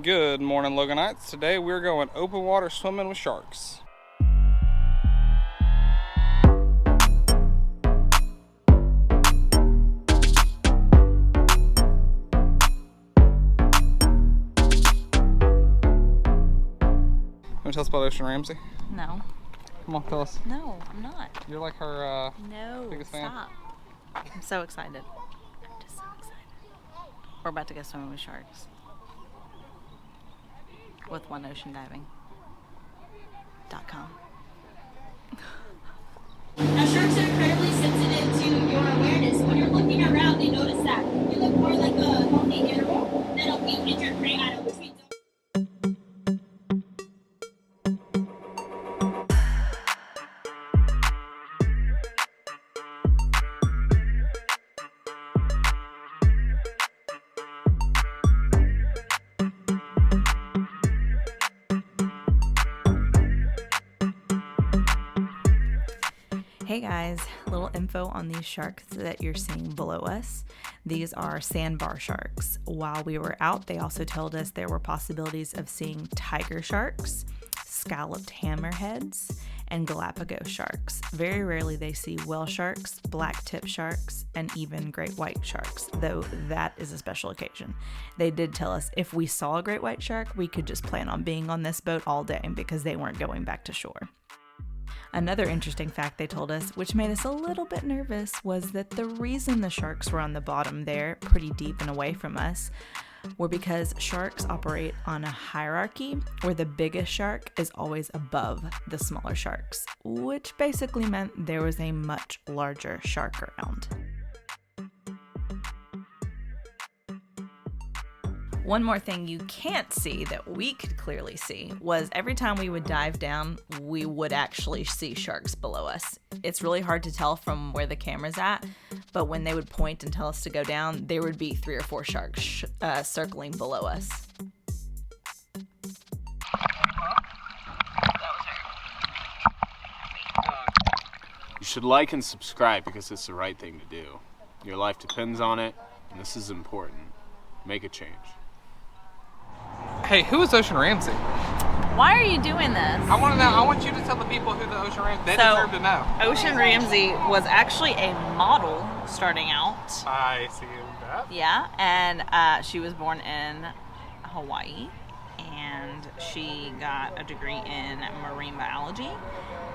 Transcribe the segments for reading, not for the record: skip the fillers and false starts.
Good morning, Loganites. Today we're going open water swimming with sharks. Want to tell us about Ocean Ramsey? No. Come on, tell us. No, I'm not. You're like her No, biggest fan? stop. I'm so excited. I'm just so excited. We're about to go swimming with sharks. With OneOceanDiving.com. Now, sharks are incredibly sensitive to your awareness. When you're looking around, they notice that you look more like a healthy animal than a weak injured prey animal, which means Hey guys, little info on these sharks that you're seeing below us. These are sandbar sharks. While we were out, they also told us there were possibilities of seeing tiger sharks, scalloped hammerheads, and Galapagos sharks. Very rarely they see whale sharks, black tip sharks, and even great white sharks, though that is a special occasion. They did tell us if we saw a great white shark, we could just plan on being on this boat all day because they weren't going back to shore. Another interesting fact they told us, which made us a little bit nervous, was that the reason the sharks were on the bottom there, pretty deep and away from us, were because sharks operate on a hierarchy where the biggest shark is always above the smaller sharks, which basically meant there was a much larger shark around. One more thing you can't see that we could clearly see was every time we would dive down, we would actually see sharks below us. It's really hard to tell from where the camera's at, but when they would point and tell us to go down, there would be 3 or 4 sharks circling below us. You should like and subscribe because it's the right thing to do. Your life depends on it, and this is important. Make a change. Hey, who is Ocean Ramsey? Why are you doing this? I want to know. I want you to tell the people who the Ocean Ramsey. They deserve to know. Ocean Ramsey was actually a model starting out. I see that. Yeah, and she was born in Hawaii, and she got a degree in marine biology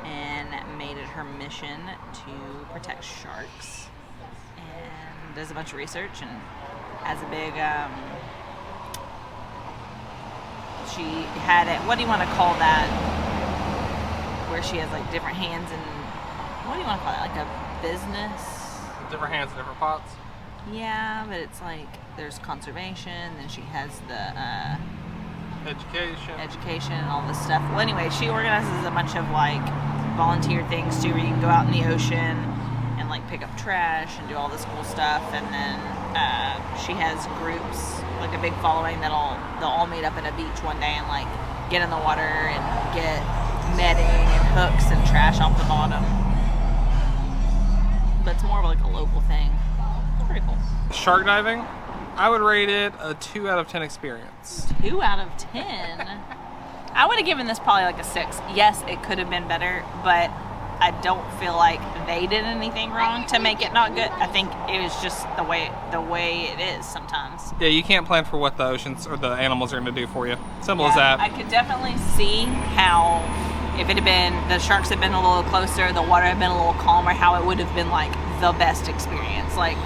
and made it her mission to protect sharks, and does a bunch of research and has a big she had it, what do you want to call that, where she has like different hands and, what do you want to call that, like a business? Different hands, different pots. Yeah, but it's like there's conservation, then she has the education and all this stuff. Well, anyway, she organizes a bunch of like volunteer things too, where you can go out in the ocean and like pick up trash and do all this cool stuff. And then she has groups, like a big following they'll all meet up at a beach one day and like get in the water and get netting and hooks and trash off the bottom. But it's more of like a local thing. It's pretty cool. Shark diving, I would rate it a 2 out of 10 experience. 2 out of 10. I would have given this probably like a 6. Yes, it could have been better, but I don't feel like they did anything wrong to make it not good. I think it was just the way it is sometimes. Yeah, you can't plan for what the oceans or the animals are going to do for you. Simple as that. I could definitely see how, if it had been, the sharks had been a little closer, the water had been a little calmer, how it would have been like the best experience. Like,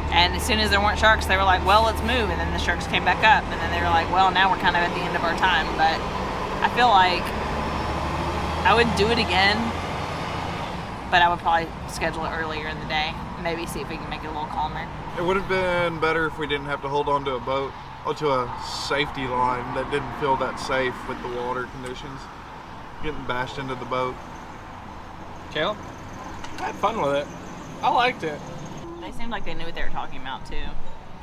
and as soon as there weren't sharks, they were like, well, let's move. And then the sharks came back up. And then they were like, well, now we're kind of at the end of our time. But I feel like I would do it again, but I would probably schedule it earlier in the day. Maybe see if we can make it a little calmer. It would have been better if we didn't have to hold on to a boat or to a safety line that didn't feel that safe with the water conditions. Getting bashed into the boat. Caleb? I had fun with it. I liked it. They seemed like they knew what they were talking about too.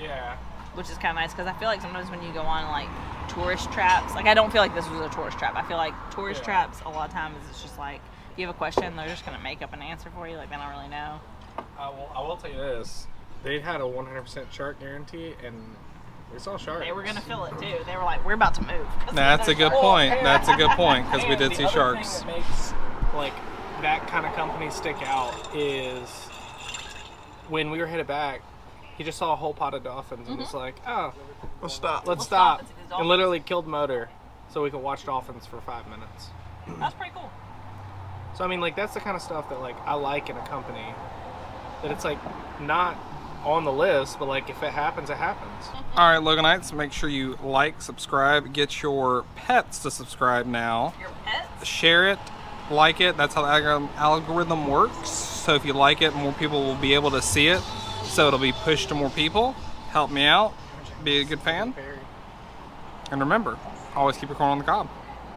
Yeah. Which is kind of nice, because I feel like sometimes when you go on like tourist traps, like I don't feel like this was a tourist trap. I feel like tourist traps a lot of times it's just like, if you have a question, they're just going to make up an answer for you, like they don't really know. I will tell you this. They had a 100% shark guarantee, and They saw sharks. They were gonna fill it too. They were like, "We're about to move." That's a good point. That's a good point because we And did the see other sharks. thing that makes like that kind of company stick out is when we were headed back, he just saw a whole pot of dolphins and was like, "Oh, Let's stop. let's stop stop," and see these and dolphins. literally killed the motor so we could watch dolphins for 5 minutes. That's pretty cool. So I mean, like that's the kind of stuff that like I like in a company. That it's like not on the list, but like if it happens, it happens. All right, Loganites, make sure you like, subscribe, get your pets to subscribe now. Your pets? Share it, like it. That's how the algorithm works. So if you like it, more people will be able to see it. So it'll be pushed to more people. Help me out. Be a good fan. And remember, always keep your corn on the cob.